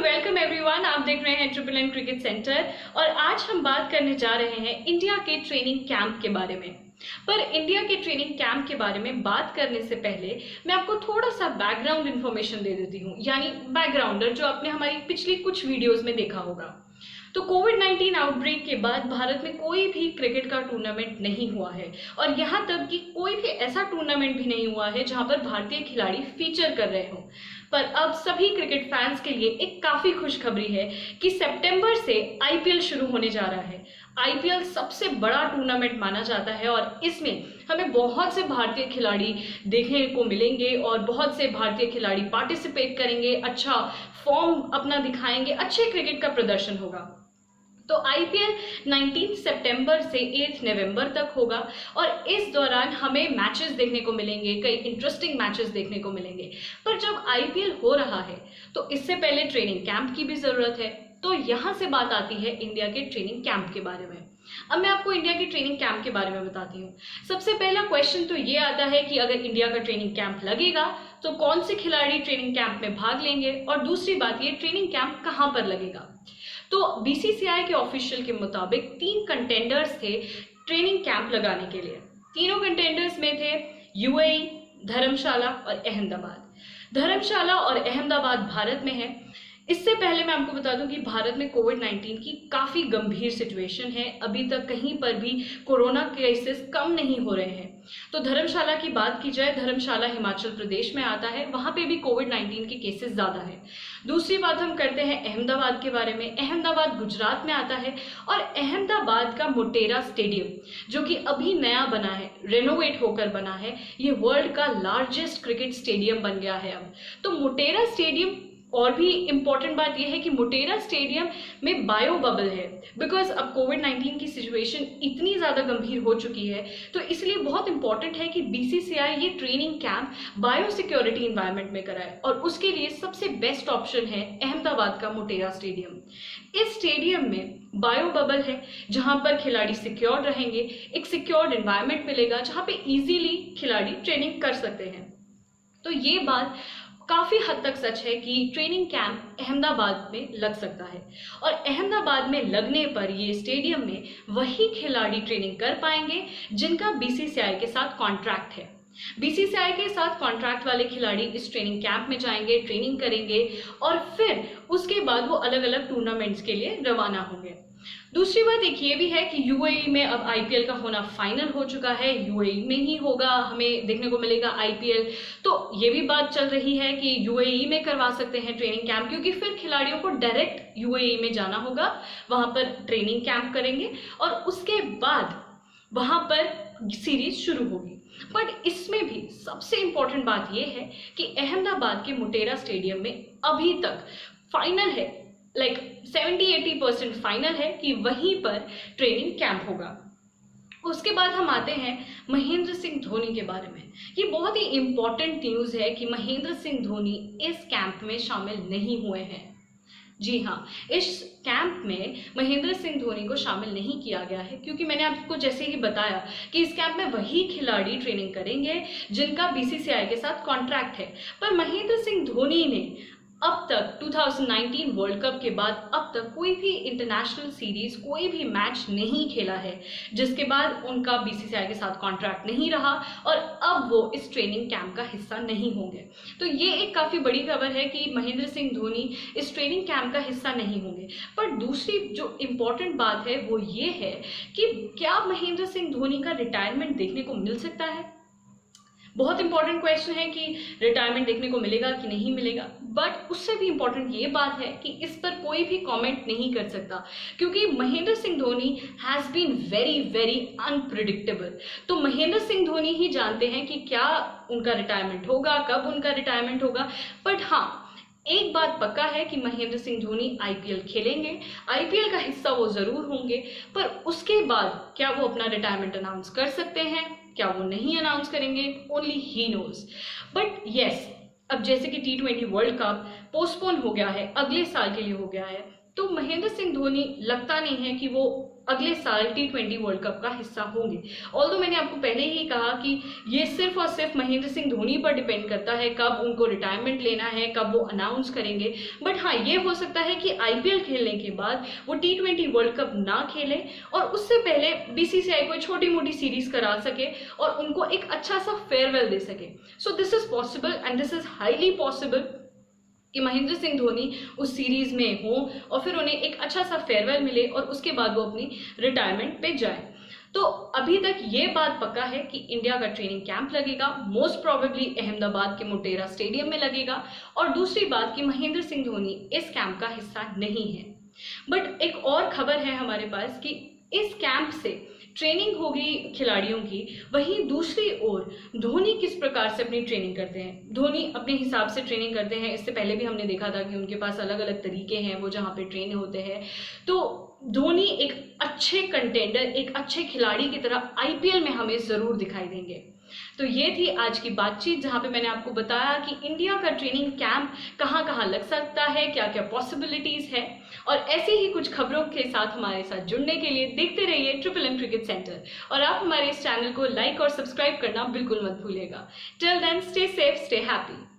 Welcome everyone. आप देख रहे हैं ट्रिपल एन क्रिकेट सेंटर और आज हम बात करने जा रहे हैं इंडिया के ट्रेनिंग कैंप के बारे में। पर इंडिया के ट्रेनिंग कैंप के बारे में बात करने से पहले मैं आपको थोड़ा सा बैकग्राउंड इन्फॉर्मेशन दे देती हूँ, यानी बैकग्राउंडर जो आपने हमारी पिछली कुछ वीडियोस में देखा होगा। तो कोविड-19 आउटब्रेक के बाद भारत में कोई भी क्रिकेट का टूर्नामेंट नहीं हुआ है और यहाँ तक कि कोई भी ऐसा टूर्नामेंट भी नहीं हुआ है जहाँ पर भारतीय खिलाड़ी फीचर कर रहे हो। पर अब सभी क्रिकेट फैंस के लिए एक काफी खुशखबरी है कि सितंबर से आईपीएल शुरू होने जा रहा है। आईपीएल सबसे बड़ा टूर्नामेंट माना जाता है और इसमें हमें बहुत से भारतीय खिलाड़ी देखने को मिलेंगे और बहुत से भारतीय खिलाड़ी पार्टिसिपेट करेंगे, अच्छा फॉर्म अपना दिखाएंगे, अच्छे क्रिकेट का प्रदर्शन होगा। तो आईपीएल 19 सितंबर से 8 नवंबर तक होगा और इस दौरान हमें मैचेस देखने को मिलेंगे, कई इंटरेस्टिंग मैचेस देखने को मिलेंगे। पर जब आईपीएल हो रहा है तो इससे पहले ट्रेनिंग कैंप की भी जरूरत है। तो यहाँ से बात आती है इंडिया के ट्रेनिंग कैंप के बारे में। अब मैं आपको इंडिया के ट्रेनिंग कैंप के बारे में बताती हूँ। सबसे पहला क्वेश्चन तो ये आता है कि अगर इंडिया का ट्रेनिंग कैंप लगेगा तो कौन से खिलाड़ी ट्रेनिंग कैंप में भाग लेंगे, और दूसरी बात ये ट्रेनिंग कैंप कहाँ पर लगेगा। तो बीसीसीआई के ऑफिशियल के मुताबिक 3 कंटेंडर्स थे ट्रेनिंग कैंप लगाने के लिए। तीनों कंटेंडर्स में थे यूएई, धर्मशाला और अहमदाबाद। धर्मशाला और अहमदाबाद भारत में है। इससे पहले मैं आपको बता दूं कि भारत में कोविड-19 की काफी गंभीर सिचुएशन है। अभी तक कहीं पर भी कोरोना केसेस कम नहीं हो रहे हैं। तो धर्मशाला की बात की जाए, धर्मशाला हिमाचल प्रदेश में आता है, वहां पे भी कोविड-19 के केसेस ज्यादा है। दूसरी बात हम करते हैं अहमदाबाद के बारे में। अहमदाबाद गुजरात में आता है और अहमदाबाद का मोटेरा स्टेडियम जो कि अभी नया बना है, रेनोवेट होकर बना है, ये वर्ल्ड का लार्जेस्ट क्रिकेट स्टेडियम बन गया है अब। तो मोटेरा स्टेडियम, और भी इंपॉर्टेंट बात यह है कि मोटेरा स्टेडियम में बायो बबल है, बिकॉज अब कोविड-19 की सिचुएशन इतनी ज्यादा गंभीर हो चुकी है। तो इसलिए बहुत इंपॉर्टेंट है कि बीसीसीआई ये training camp bio security environment में कराए और उसके लिए सबसे बेस्ट ऑप्शन है अहमदाबाद का मोटेरा स्टेडियम। इस स्टेडियम में बायो बबल है जहां पर खिलाड़ी सिक्योर रहेंगे, एक सिक्योर्ड एनवायरनमेंट मिलेगा जहां पे इजीली खिलाड़ी ट्रेनिंग कर सकते हैं। तो ये बात काफी हद तक सच है कि ट्रेनिंग कैंप अहमदाबाद में लग सकता है और अहमदाबाद में लगने पर ये स्टेडियम में वही खिलाड़ी ट्रेनिंग कर पाएंगे जिनका बीसीसीआई के साथ कॉन्ट्रैक्ट है। बीसीसीआई के साथ कॉन्ट्रैक्ट वाले खिलाड़ी इस ट्रेनिंग कैंप में जाएंगे, ट्रेनिंग करेंगे और फिर उसके बाद वो अलग अलग टूर्नामेंट्स के लिए रवाना होंगे। दूसरी बात एक ये भी है कि यूएई में अब आईपीएल का होना फाइनल हो चुका है, यूएई में ही होगा, हमें देखने को मिलेगा आईपीएल। तो ये भी बात चल रही है कि यूएई में करवा सकते हैं ट्रेनिंग कैंप, क्योंकि फिर खिलाड़ियों को डायरेक्ट यूएई में जाना होगा, वहां पर ट्रेनिंग कैंप करेंगे और उसके बाद वहां पर सीरीज शुरू होगी। बट इसमें भी सबसे इंपॉर्टेंट बात यह है कि अहमदाबाद के मोटेरा स्टेडियम में अभी तक फाइनल है, लाइक 70-80% फाइनल है कि वहीं पर ट्रेनिंग कैंप होगा। उसके बाद हम आते हैं महेंद्र सिंह धोनी के बारे में। ये बहुत ही इंपॉर्टेंट न्यूज है कि महेंद्र सिंह धोनी इस कैंप में शामिल नहीं हुए हैं। जी हाँ, इस कैंप में महेंद्र सिंह धोनी को शामिल नहीं किया गया है क्योंकि मैंने आपको जैसे ही बताया कि इस कैंप में वही खिलाड़ी ट्रेनिंग करेंगे जिनका बीसीसीआई के साथ कॉन्ट्रैक्ट है। पर महेंद्र सिंह धोनी ने अब तक 2019 वर्ल्ड कप के बाद अब तक कोई भी इंटरनेशनल सीरीज, कोई भी मैच नहीं खेला है, जिसके बाद उनका बीसीसीआई के साथ कॉन्ट्रैक्ट नहीं रहा और अब वो इस ट्रेनिंग कैंप का हिस्सा नहीं होंगे। तो ये एक काफी बड़ी खबर है कि महेंद्र सिंह धोनी इस ट्रेनिंग कैंप का हिस्सा नहीं होंगे। पर दूसरी जो इम्पोर्टेंट बात है वो ये है कि क्या महेंद्र सिंह धोनी का रिटायरमेंट देखने को मिल सकता है। बहुत इंपॉर्टेंट क्वेश्चन है कि रिटायरमेंट देखने को मिलेगा कि नहीं मिलेगा। बट उससे भी इंपॉर्टेंट ये बात है कि इस पर कोई भी कमेंट नहीं कर सकता क्योंकि Mahendra Singh Dhoni has been very very unpredictable. तो महेंद्र सिंह धोनी ही जानते हैं कि क्या उनका रिटायरमेंट होगा, कब उनका रिटायरमेंट होगा। बट हाँ, एक बात पक्का है कि महेंद्र सिंह धोनी आईपीएल खेलेंगे, आईपीएल का हिस्सा वो जरूर होंगे। पर उसके बाद क्या वो अपना रिटायरमेंट अनाउंस कर सकते हैं, क्या वो नहीं अनाउंस करेंगे, only he knows. But yes, अब जैसे कि T20 वर्ल्ड कप पोस्टपोन हो गया है, अगले साल के लिए हो गया है, तो महेंद्र सिंह धोनी लगता नहीं है कि वो अगले साल T20 वर्ल्ड कप का हिस्सा होंगे। ऑल्दो मैंने आपको पहले ही कहा कि ये सिर्फ और सिर्फ महेंद्र सिंह धोनी पर डिपेंड करता है कब उनको रिटायरमेंट लेना है, कब वो अनाउंस करेंगे। बट हाँ, ये हो सकता है कि IPL खेलने के बाद वो T20 वर्ल्ड कप ना खेलें और उससे पहले BCCI कोई छोटी मोटी सीरीज करा सके और उनको एक अच्छा सा फेयरवेल दे सके। So this is possible and this is highly possible कि महेंद्र सिंह धोनी उस सीरीज में हो और फिर उन्हें एक अच्छा सा फेयरवेल मिले और उसके बाद वो अपनी रिटायरमेंट पे जाए। तो अभी तक ये बात पक्का है कि इंडिया का ट्रेनिंग कैंप लगेगा, मोस्ट प्रोबेबली अहमदाबाद के मोटेरा स्टेडियम में लगेगा। और दूसरी बात कि महेंद्र सिंह धोनी इस कैंप का हिस्सा नहीं है। बट एक और खबर है हमारे पास कि इस कैंप से ट्रेनिंग होगी खिलाड़ियों की, वहीं दूसरी ओर धोनी किस प्रकार से अपनी ट्रेनिंग करते हैं। धोनी अपने हिसाब से ट्रेनिंग करते हैं। इससे पहले भी हमने देखा था कि उनके पास अलग अलग तरीके हैं वो जहाँ पे ट्रेन होते हैं। तो धोनी एक अच्छे कंटेंडर, एक अच्छे खिलाड़ी की तरह IPL में हमें जरूर दिखाई देंगे। तो ये थी आज की बातचीत जहाँ पे मैंने आपको बताया कि इंडिया का ट्रेनिंग कैंप कहाँ कहाँ लग सकता है, क्या क्या पॉसिबिलिटीज है। और ऐसे ही कुछ खबरों के साथ हमारे साथ जुड़ने के लिए देखते रहिए ट्रिपल क्रिकेट सेंटर। और आप हमारे इस चैनल को लाइक और सब्सक्राइब करना बिल्कुल मत भूलिएगा। Till then, stay safe, stay happy.